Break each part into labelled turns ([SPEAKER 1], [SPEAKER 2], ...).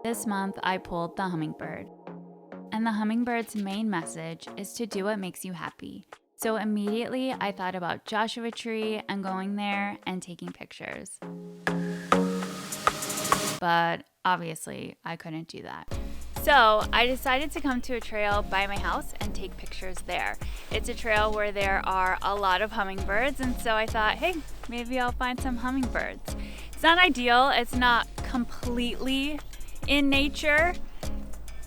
[SPEAKER 1] This month, I pulled the Hummingbird. And the Hummingbird's main message is to do what makes you happy. So immediately, I thought about Joshua Tree and going there and taking pictures. But obviously, I couldn't do that. So I decided to come to a trail by my house and take pictures there. It's a trail where there are a lot of hummingbirds, and so I thought, hey, maybe I'll find some hummingbirds. It's not ideal, it's not completely in nature.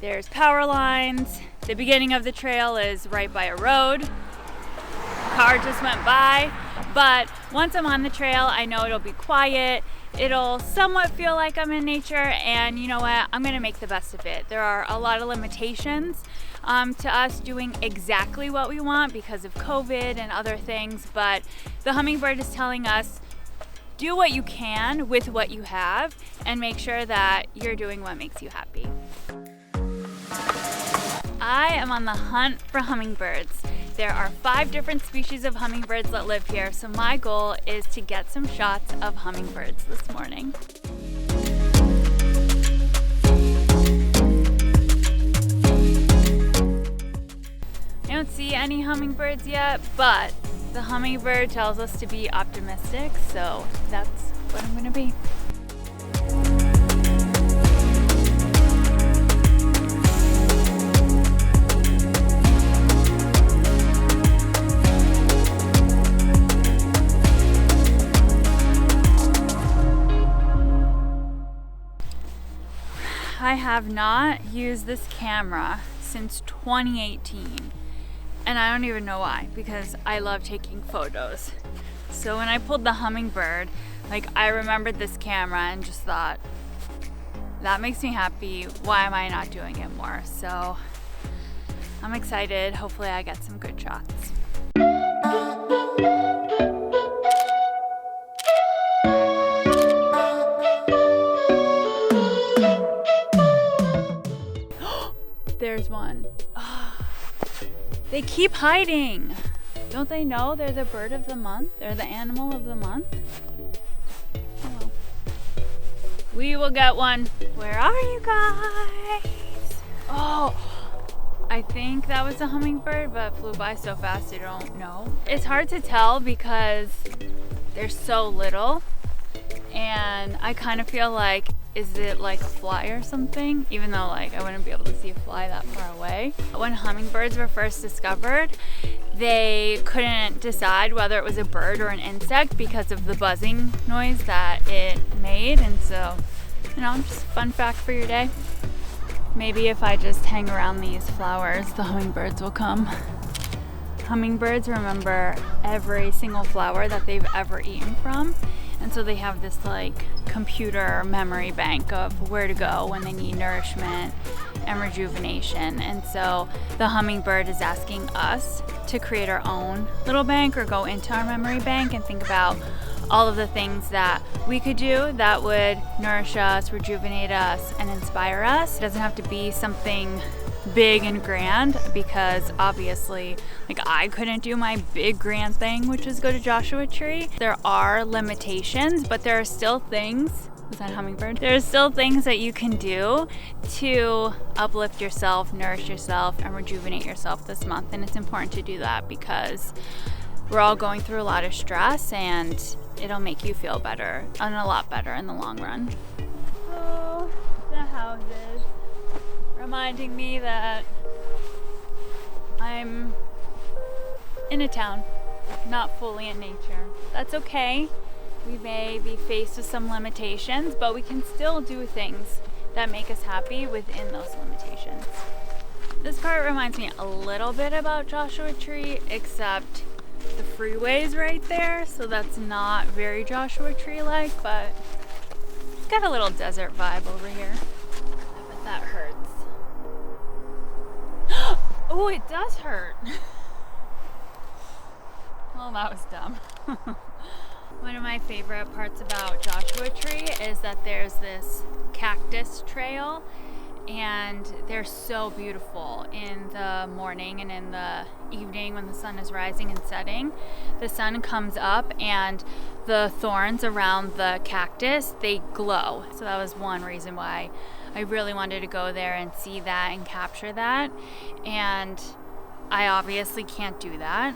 [SPEAKER 1] There's power lines. The beginning of the trail is right by a road. A car just went by, but once I'm on the trail, I know it'll be quiet. It'll somewhat feel like I'm in nature, and you know what? I'm gonna make the best of it. There are a lot of limitations to us doing exactly what we want because of COVID and other things, but the Hummingbird is telling us, do what you can with what you have and make sure that you're doing what makes you happy. I am on the hunt for hummingbirds. There are 5 different species of hummingbirds that live here, so my goal is to get some shots of hummingbirds this morning. I don't see any hummingbirds yet, but the hummingbird tells us to be optimistic, so that's what I'm gonna be. I have not used this camera since 2018, and I don't even know why, because I love taking photos. So when I pulled the Hummingbird, I remembered this camera and just thought, that makes me happy. Why am I not doing it more? So I'm excited. Hopefully I get some good shots. There's one. Oh, they keep hiding. Don't they know they're the bird of the month? They're the animal of the month? Oh well. We will get one. Where are you guys? Oh, I think that was a hummingbird, but it flew by so fast I don't know. It's hard to tell because they're so little, and I kind of feel like, is it like a fly or something? Even though I wouldn't be able to see a fly that far away. When hummingbirds were first discovered, they couldn't decide whether it was a bird or an insect because of the buzzing noise that it made. And so, just a fun fact for your day. Maybe if I just hang around these flowers, the hummingbirds will come. Hummingbirds remember every single flower that they've ever eaten from. And so they have this computer memory bank of where to go when they need nourishment and rejuvenation. And so the hummingbird is asking us to create our own little bank or go into our memory bank and think about all of the things that we could do that would nourish us, rejuvenate us, and inspire us. It doesn't have to be something big and grand, because obviously I couldn't do my big grand thing, which is go to Joshua Tree. There are limitations, but there are still things, was that a hummingbird? There are still things that you can do to uplift yourself, nourish yourself, and rejuvenate yourself this month. And it's important to do that because we're all going through a lot of stress, and it'll make you feel better, and a lot better in the long run. Oh, the houses. Reminding me that I'm in a town, not fully in nature. That's okay. We may be faced with some limitations, but we can still do things that make us happy within those limitations. This part reminds me a little bit about Joshua Tree, except the freeway's right there, so that's not very Joshua Tree-like, but it's got a little desert vibe over here. But that hurts. Oh, it does hurt. Well, that was dumb. One of my favorite parts about Joshua Tree is that there's this cactus trail, and they're so beautiful in the morning and in the evening when the sun is rising and setting. The sun comes up and the thorns around the cactus, they glow. So that was one reason why I really wanted to go there and see that and capture that. And I obviously can't do that.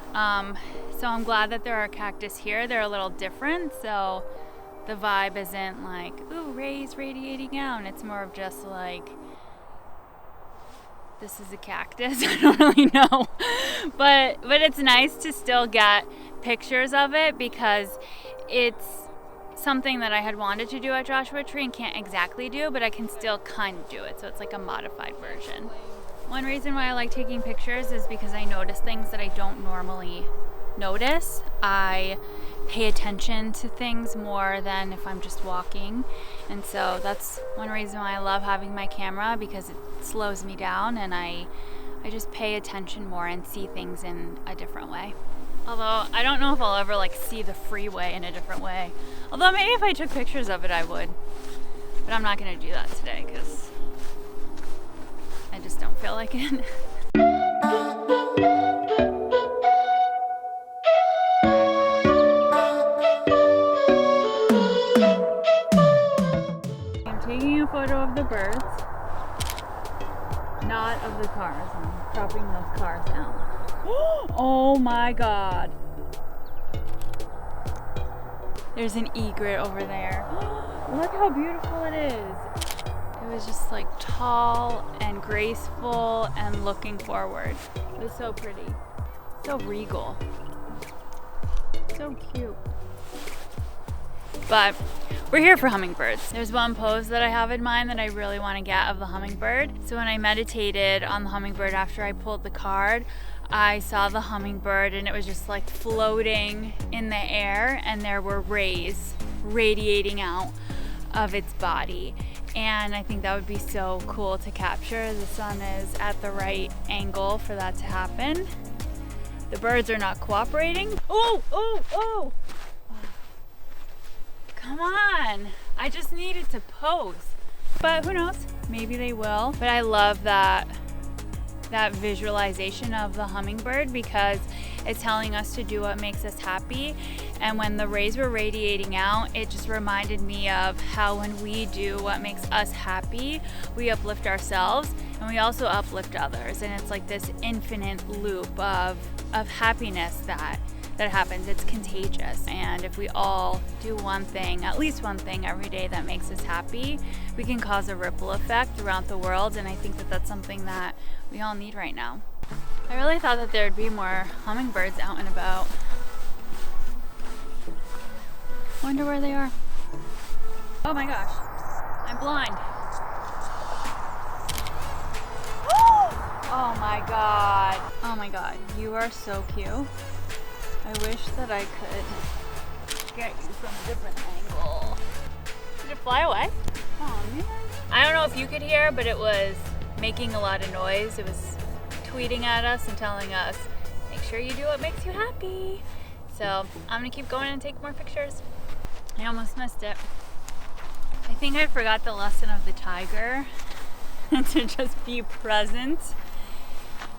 [SPEAKER 1] So I'm glad that there are cactus here. They're a little different, so the vibe isn't like, ooh, rays radiating out. And it's more of just like, this is a cactus. I don't really know. But it's nice to still get pictures of it because it's something that I had wanted to do at Joshua Tree and can't exactly do, but I can still kind of do it. So it's like a modified version. One reason why I like taking pictures is because I notice things that I don't normally notice. I pay attention to things more than if I'm just walking. And so that's one reason why I love having my camera, because it slows me down and I just pay attention more and see things in a different way. Although I don't know if I'll ever like see the freeway in a different way. Although maybe if I took pictures of it, I would. But I'm not gonna do that today because I just don't feel like it. I'm taking a photo of the birds, not of the cars. I'm dropping those cars down. Oh my God. There's an egret over there. Look how beautiful it is. It was just like tall and graceful and looking forward. It was so pretty. So regal. So cute. But we're here for hummingbirds. There's one pose that I have in mind that I really want to get of the hummingbird. So when I meditated on the hummingbird after I pulled the card, I saw the hummingbird and it was just like floating in the air and there were rays radiating out of its body. And I think that would be so cool to capture. The sun is at the right angle for that to happen. The birds are not cooperating. Oh, oh, oh! Come on! I just needed to pose. But who knows? Maybe they will. But I love that visualization of the hummingbird because it's telling us to do what makes us happy. And when the rays were radiating out, it just reminded me of how when we do what makes us happy, we uplift ourselves and we also uplift others. And it's like this infinite loop of happiness that happens. It's contagious. And if we all do one thing, at least one thing every day that makes us happy, we can cause a ripple effect throughout the world. And I think that that's something that we all need right now. I really thought that there'd be more hummingbirds out and about. Wonder where they are. Oh my gosh, I'm blind. Oh my God. Oh my God, you are so cute. I wish that I could get you from a different angle. Did it fly away? Oh man. I don't know if you could hear, but it was making a lot of noise. It was tweeting at us and telling us, make sure you do what makes you happy. So I'm gonna keep going and take more pictures. I almost missed it. I think I forgot the lesson of the tiger to just be present,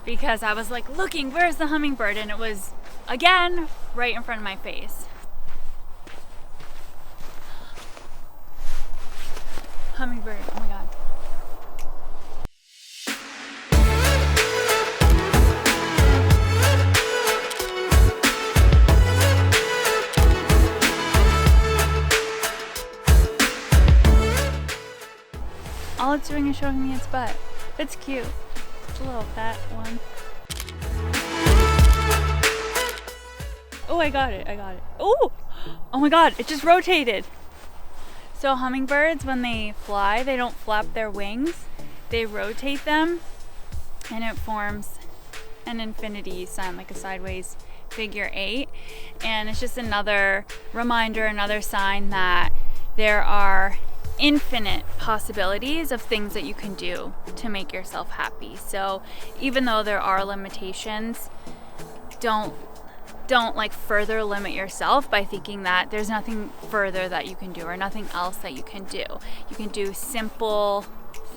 [SPEAKER 1] because I was like looking, where's the hummingbird? And it was, again, right in front of my face. Hummingbird, oh my God. All it's doing is showing me its butt. It's cute. It's a little fat one. Oh, I got it. Oh! Oh my God, it just rotated. So hummingbirds, when they fly, they don't flap their wings. They rotate them and it forms an infinity sign, like a sideways figure 8. And it's just another reminder, another sign that there are infinite possibilities of things that you can do to make yourself happy. So even though there are limitations, don't like further limit yourself by thinking that there's nothing further that you can do or nothing else that you can do. You can do simple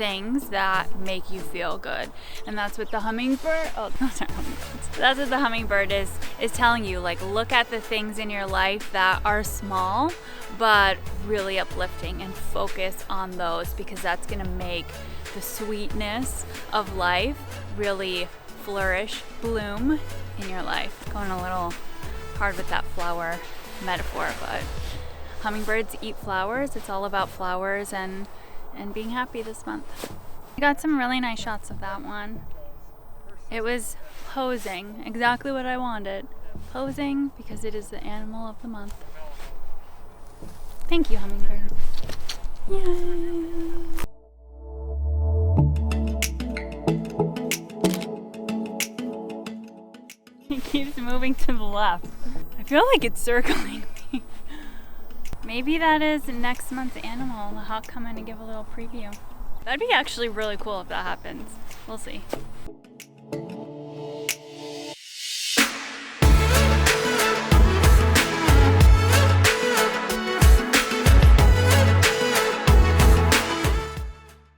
[SPEAKER 1] things that make you feel good. And that's what the hummingbird, oh, those aren't hummingbirds. That's what the hummingbird is telling you. Like, look at the things in your life that are small, but really uplifting, and focus on those, because that's gonna make the sweetness of life really flourish, bloom in your life. Going a little hard with that flower metaphor, but hummingbirds eat flowers. It's all about flowers and being happy this month. I got some really nice shots of that one. It was posing, exactly what I wanted. Posing because it is the animal of the month. Thank you, hummingbird. Yay! It keeps moving to the left. I feel like it's circling me. Maybe that is next month's animal. I'll come in and give a little preview. That'd be actually really cool if that happens. We'll see.